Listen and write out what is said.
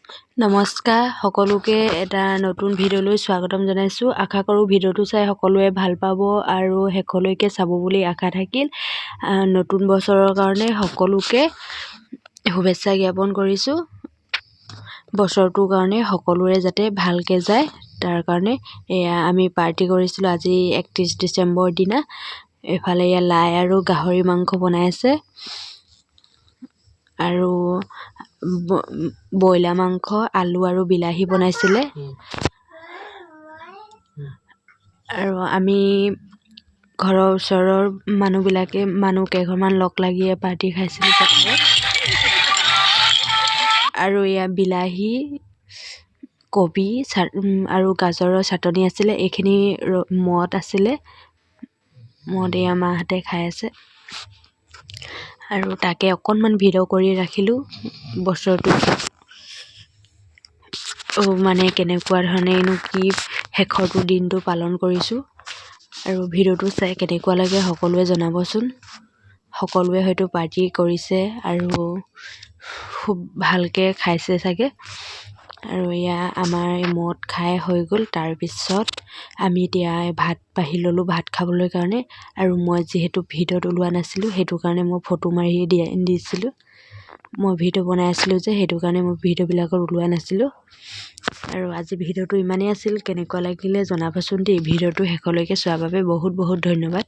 নমস্কাৰ সকলোকে এটা নতুন ভিডিঅ'লৈ স্বাগতম জনাইছোঁ। আশা কৰোঁ ভিডিঅ'টো চাই সকলোৱে ভাল পাব আৰু শেষলৈকে চাব বুলি আশা থাকিল। নতুন বছৰৰ কাৰণে সকলোকে শুভেচ্ছা জ্ঞাপন কৰিছোঁ। বছৰটোৰ কাৰণে সকলোৰে যাতে ভালকৈ যায় তাৰ কাৰণে আমি পাৰ্টি কৰিছিলোঁ আজি 31 ডিচেম্বৰ দিনা। এফালে লাই আৰু গাহৰি মাংস বনাই আছে আৰু ব্ৰইলাৰ মাংস, আলু আৰু বিলাহী বনাইছিলে। আৰু আমি ঘৰৰ ওচৰৰ মানুহ কেইঘৰমান লগ লাগি পাৰ্টি খাইছিলোঁ পথাৰত। আৰু বিলাহী, কবি আৰু গাজৰৰ চাটনি আছিলে। এইখিনি মদ আছিলে। মদ মাহঁতে খাই আছে আৰু তাকে অকণমান ভিডিঅ' কৰি ৰাখিলোঁ। বছৰটো মানে কেনেকুৱা ধৰণেনো কি শেষৰটো দিনটো পালন কৰিছোঁ। আৰু ভিডিঅ'টো চাই কেনেকুৱা লাগে সকলোৱে জনাবচোন। সকলোৱে হয়তো পাৰ্টি কৰিছে আৰু খুব ভালকৈ খাইছে চাগে। আৰু আমাৰ মদ খাই হৈ গ'ল। তাৰপিছত আমি এতিয়া ভাত বাঢ়ি ল'লোঁ ভাত খাবলৈ কাৰণে। আৰু মই যিহেতু ভিডিঅ'ত ওলোৱা নাছিলোঁ সেইটো কাৰণে মই ফটো মাৰি দিছিলোঁ। মই ভিডিঅ' বনাই আছিলোঁ যে সেইটো কাৰণে মই ভিডিঅ'বিলাকত ওলোৱা নাছিলোঁ। আৰু আজি ভিডিঅ'টো ইমানেই আছিল। কেনেকুৱা লাগিলে জনাবচোন দেই। ভিডিঅ'টো শেষলৈকে চোৱাৰ বাবে বহুত বহুত ধন্যবাদ।